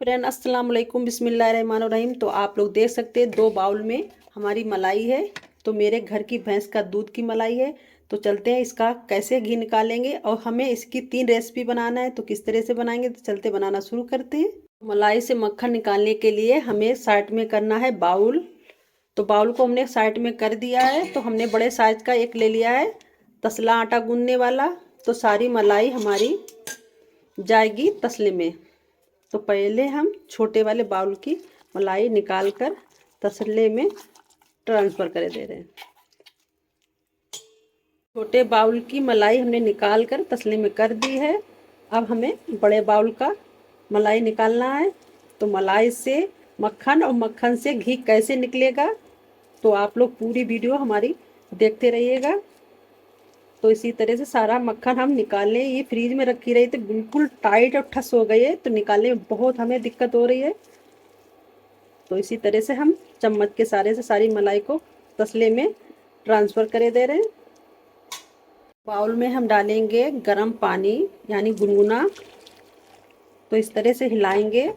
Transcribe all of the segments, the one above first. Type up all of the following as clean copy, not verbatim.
Friend अस्सलाम वालेकुम बिस्मिल्लाहिर्रहमानिर्रहीम। तो आप लोग देख सकते हैं 2 बाउल में हमारी मलाई है। तो मेरे घर की भैंस का दूध की मलाई है। तो चलते हैं इसका कैसे घी निकालेंगे और हमें इसकी 3 रेसिपी बनाना है। तो किस तरह से बनाएंगे, तो चलते बनाना शुरू करते हैं। मलाई से मक्खन निकालने के लिए हमें साइड में करना है बाउल। तो बाउल को हमने साइड में कर दिया है। तो हमने बड़े साइज का एक ले लिया है तसला आटा गूंदने वाला। तो सारी मलाई हमारी जाएगी तसले में। तो पहले हम छोटे वाले बाउल की मलाई निकाल कर तसले में ट्रांसफ़र कर दे रहे हैं। छोटे बाउल की मलाई हमने निकाल कर तसले में कर दी है। अब हमें बड़े बाउल का मलाई निकालना है। तो मलाई से मक्खन और मक्खन से घी कैसे निकलेगा, तो आप लोग पूरी वीडियो हमारी देखते रहिएगा। तो इसी तरह से सारा मक्खन हम निकाल लें। ये फ्रीज में रखी रही तो बिल्कुल टाइट और ठस हो गई है, तो निकालने में बहुत हमें दिक्कत हो रही है। तो इसी तरह से हम चम्मच के सारे से सारी मलाई को तसले में ट्रांसफ़र करे दे रहे हैं। बाउल में हम डालेंगे गरम पानी यानी गुनगुना। तो इस तरह से हिलाएंगे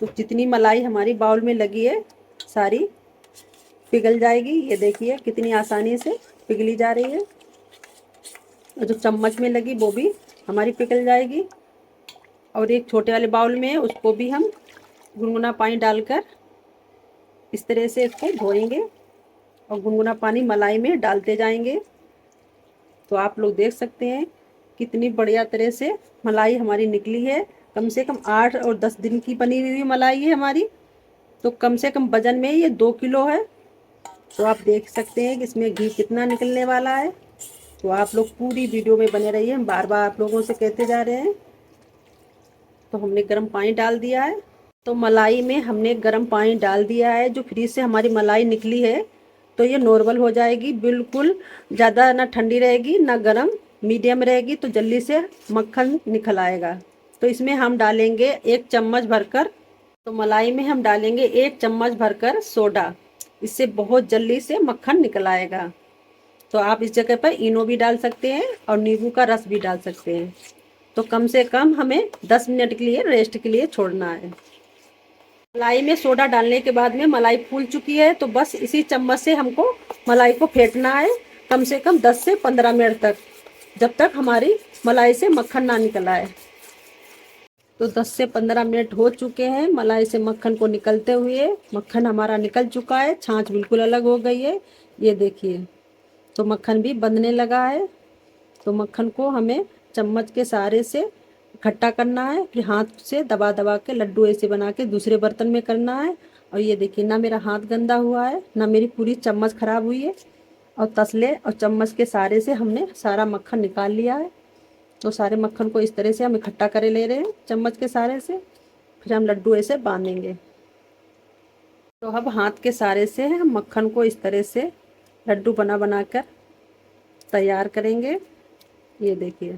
तो जितनी मलाई हमारी बाउल में लगी है सारी पिघल जाएगी। ये देखिए कितनी आसानी से पिघली जा रही है। और जो चम्मच में लगी वो भी हमारी पिघल जाएगी। और एक छोटे वाले बाउल में उसको भी हम गुनगुना पानी डालकर इस तरह से इसको धोएंगे और गुनगुना पानी मलाई में डालते जाएंगे। तो आप लोग देख सकते हैं कितनी बढ़िया तरह से मलाई हमारी निकली है। कम से कम 8 और 10 दिन की बनी हुई मलाई है हमारी। तो कम से कम वजन में ये 2 किलो है। तो आप देख सकते हैं कि इसमें घी कितना निकलने वाला है। तो आप लोग पूरी वीडियो में बने रहिए, हम बार बार आप लोगों से कहते जा रहे हैं। तो हमने गर्म पानी डाल दिया है। तो मलाई में हमने गर्म पानी डाल दिया है। जो फ्रीज से हमारी मलाई निकली है तो ये नॉर्मल हो जाएगी, बिल्कुल ज़्यादा ना ठंडी रहेगी ना गर्म, मीडियम रहेगी। तो जल्दी से मक्खन निकल आएगा। तो इसमें हम डालेंगे 1 चम्मच भरकर, तो मलाई में हम डालेंगे 1 चम्मच भरकर सोडा। इससे बहुत जल्दी से मक्खन निकल आएगा। तो आप इस जगह पर इनो भी डाल सकते हैं और नींबू का रस भी डाल सकते हैं। तो कम से कम हमें 10 मिनट के लिए रेस्ट के लिए छोड़ना है। मलाई में सोडा डालने के बाद में मलाई फूल चुकी है। तो बस इसी चम्मच से हमको मलाई को फेंटना है कम से कम 10 से 15 मिनट तक, जब तक हमारी मलाई से मक्खन ना निकल आए। तो 10 से 15 मिनट हो चुके हैं मलाई से मक्खन को निकलते हुए। मक्खन हमारा निकल चुका है, छाछ बिल्कुल अलग हो गई है। ये देखिए तो मक्खन भी बंधने लगा है। तो मक्खन को हमें चम्मच के सहारे से इकट्ठा करना है, फिर हाथ से दबा दबा के लड्डू ऐसे बना के दूसरे बर्तन में करना है। और ये देखिए ना मेरा हाथ गंदा हुआ है ना मेरी पूरी चम्मच खराब हुई है। और तसले और चम्मच के सहारे से हमने सारा मक्खन निकाल लिया है। तो सारे मक्खन को इस तरह से हम इकट्ठा करे ले रहे हैं चम्मच के सहारे से। फिर हम लड्डू ऐसे बांधेंगे। तो अब हाथ के सहारे से हम मक्खन को इस तरह से लड्डू बना बना कर तैयार करेंगे। ये देखिए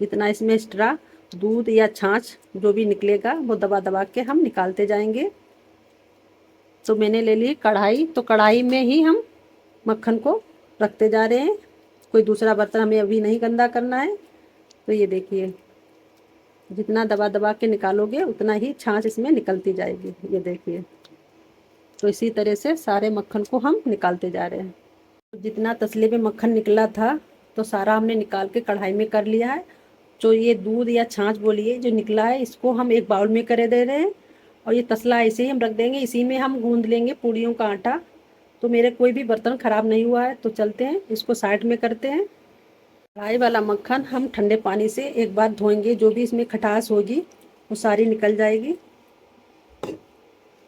जितना इसमें एक्स्ट्रा दूध या छाछ जो भी निकलेगा वो दबा दबा के हम निकालते जाएंगे। तो मैंने ले ली कढ़ाई। तो कढ़ाई में ही हम मक्खन को रखते जा रहे हैं। कोई दूसरा बर्तन हमें अभी नहीं गंदा करना है। तो ये देखिए जितना दबा दबा के निकालोगे उतना ही छाछ इसमें निकलती जाएगी। ये देखिए तो इसी तरह से सारे मक्खन को हम निकालते जा रहे हैं। जितना तसले में मक्खन निकला था तो सारा हमने निकाल के कढ़ाई में कर लिया है। जो ये दूध या छाछ बोलिए जो निकला है इसको हम एक बाउल में करे दे रहे हैं। और ये तसला ऐसे ही हम रख देंगे, इसी में हम गूंद लेंगे पूड़ियों का आटा। तो मेरे कोई भी बर्तन ख़राब नहीं हुआ है। तो चलते हैं इसको साइड में करते हैं। कढ़ाई वाला मक्खन हम ठंडे पानी से एक बार धोएंगे, जो भी इसमें खटास होगी वो सारी निकल जाएगी।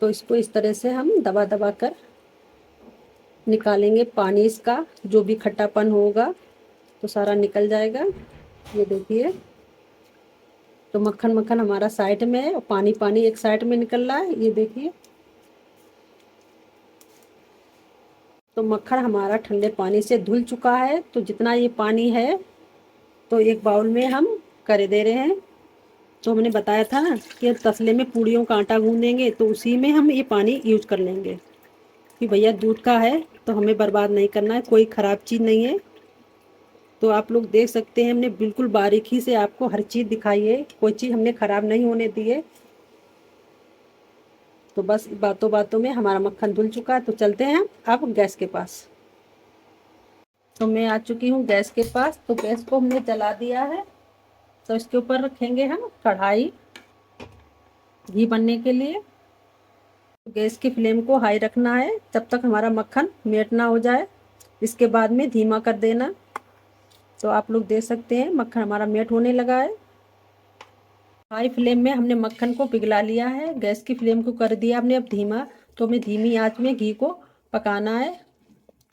तो इसको इस तरह से हम दबा दबा कर निकालेंगे पानी, इसका जो भी खट्टापन होगा तो सारा निकल जाएगा। ये देखिए तो मक्खन मक्खन हमारा साइड में है और पानी पानी एक साइड में निकल रहा है। ये देखिए तो मक्खन हमारा ठंडे पानी से धुल चुका है। तो जितना ये पानी है तो एक बाउल में हम कर दे रहे हैं। तो हमने बताया था ना कि तसले में पूड़ियों का आटा गूंदेंगे, तो उसी में हम ये पानी यूज कर लेंगे कि भैया दूध का है तो हमें बर्बाद नहीं करना है, कोई ख़राब चीज़ नहीं है। तो आप लोग देख सकते हैं हमने बिल्कुल बारीकी से आपको हर चीज़ दिखाई है, कोई चीज़ हमने ख़राब नहीं होने दी है। तो बस बातों बातों में हमारा मक्खन धुल चुका है। तो चलते हैं अब गैस के पास। तो मैं आ चुकी हूँ गैस के पास। तो गैस को हमने जला दिया है। तो इसके ऊपर रखेंगे हम कढ़ाई घी बनने के लिए। गैस की फ्लेम को हाई रखना है जब तक हमारा मक्खन मेल्ट ना हो जाए। इसके बाद में धीमा कर देना। तो आप लोग देख सकते हैं मक्खन हमारा मेल्ट होने लगा है। हाई फ्लेम में हमने मक्खन को पिघला लिया है। गैस की फ्लेम को कर दिया हमने अब धीमा। तो हमें धीमी आंच में घी को पकाना है।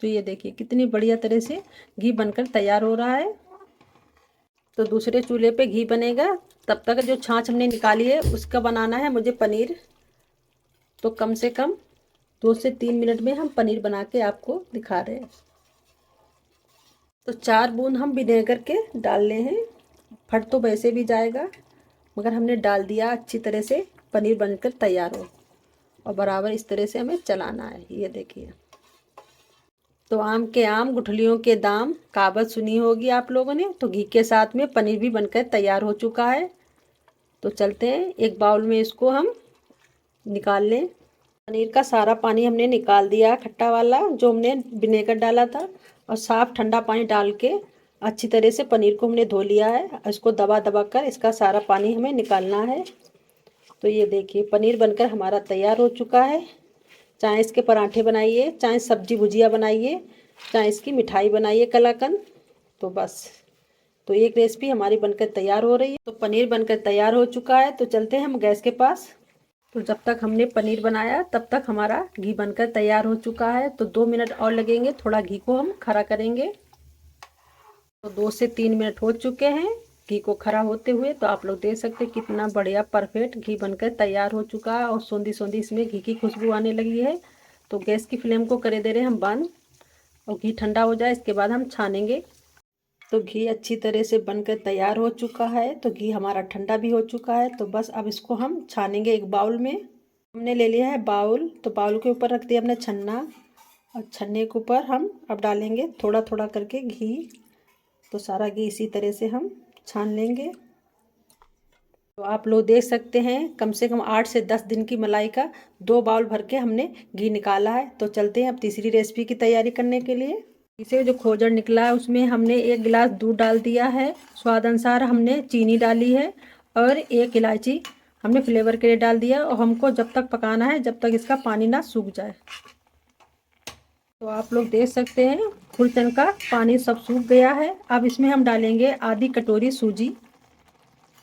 तो ये देखिए कितनी बढ़िया तरह से घी बनकर तैयार हो रहा है। तो दूसरे चूल्हे पे घी बनेगा। तब तक जो छाछ हमने निकाली है उसका बनाना है मुझे पनीर। तो कम से कम 2 से 3 मिनट में हम पनीर बना के आपको दिखा रहे हैं। तो 4 बूंद हम विनेगर के डालने हैं। फट तो वैसे भी जाएगा, मगर हमने डाल दिया अच्छी तरह से पनीर बनकर तैयार हो। और बराबर इस तरह से हमें चलाना है। ये देखिए। तो आम के आम गुठलियों के दाम, कहावत सुनी होगी आप लोगों ने। तो घी के साथ में पनीर भी बनकर तैयार हो चुका है। तो चलते हैं एक बाउल में इसको हम निकाल लें। पनीर का सारा पानी हमने निकाल दिया, खट्टा वाला जो हमने विनेगर डाला था। और साफ ठंडा पानी डाल के अच्छी तरह से पनीर को हमने धो लिया है। इसको दबा दबा कर इसका सारा पानी हमें निकालना है। तो ये देखिए पनीर बनकर हमारा तैयार हो चुका है। चाहे इसके पराठे बनाइए, चाहे सब्जी भुजिया बनाइए, चाहे इसकी मिठाई बनाइए कलाकंद। तो बस तो एक रेसिपी हमारी बनकर तैयार हो रही है। तो पनीर बनकर तैयार हो चुका है। तो चलते हैं हम गैस के पास। तो जब तक हमने पनीर बनाया तब तक हमारा घी बनकर तैयार हो चुका है। तो 2 मिनट और लगेंगे, थोड़ा घी को हम खड़ा करेंगे। तो 2 से 3 मिनट हो चुके हैं घी को खड़ा होते हुए। तो आप लोग देख सकते हैं कितना बढ़िया परफेक्ट घी बनकर तैयार हो चुका है। और सौंधी सौंधी इसमें घी की खुशबू आने लगी है। तो गैस की फ्लेम को करे दे रहे हम बंद। और घी ठंडा हो जाए इसके बाद हम छानेंगे। तो घी अच्छी तरह से बनकर तैयार हो चुका है। तो घी हमारा ठंडा भी हो चुका है। तो बस अब इसको हम छानेंगे एक बाउल में। हमने ले लिया है बाउल। तो बाउल के ऊपर रख दिया हमने छन्ना। और छन्ने के ऊपर हम अब डालेंगे थोड़ा थोड़ा करके घी। तो सारा घी इसी तरह से हम छान लेंगे। तो आप लोग देख सकते हैं कम से कम 8 से 10 दिन की मलाई का 2 बाउल भर के हमने घी निकाला है। तो चलते हैं अब तीसरी रेसिपी की तैयारी करने के लिए। इसे जो खोजड़ निकला है उसमें हमने 1 गिलास दूध डाल दिया है। स्वाद अनुसार हमने चीनी डाली है। और 1 इलायची हमने फ्लेवर के लिए डाल दिया। और हमको जब तक पकाना है जब तक इसका पानी ना सूख जाए। तो आप लोग देख सकते हैं खुरचन का पानी सब सूख गया है। अब इसमें हम डालेंगे आधी कटोरी सूजी।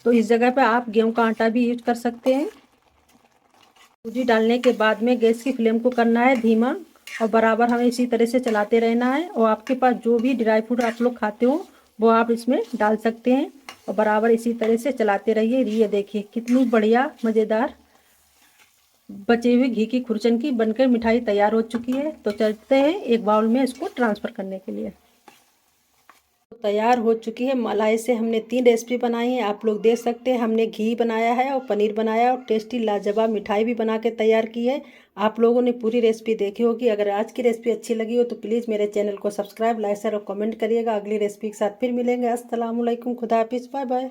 तो इस जगह पे आप गेहूं का आटा भी यूज कर सकते हैं। सूजी डालने के बाद में गैस की फ्लेम को करना है धीमा। और बराबर हमें इसी तरह से चलाते रहना है। और आपके पास जो भी ड्राई फ्रूट आप लोग खाते हो वो आप इसमें डाल सकते हैं। और बराबर इसी तरह से चलाते रहिए। ये देखिए कितनी बढ़िया मज़ेदार बचे हुए घी की खुरचन की बनकर मिठाई तैयार हो चुकी है। तो चलते हैं एक बाउल में इसको ट्रांसफ़र करने के लिए। तो तैयार हो चुकी है मलाई से हमने 3 रेसिपी बनाई है। आप लोग देख सकते हैं हमने घी बनाया है और पनीर बनाया और टेस्टी लाजवाब मिठाई भी बना के तैयार की है। आप लोगों ने पूरी रेसिपी देखी होगी। अगर आज की रेसिपी अच्छी लगी हो तो प्लीज़ मेरे चैनल को सब्सक्राइब, लाइक, शेयर और कमेंट करिएगा। अगली रेसिपी के साथ फिर मिलेंगे। अस्सलाम वालेकुम, खुदा हाफिज़, बाय बाय।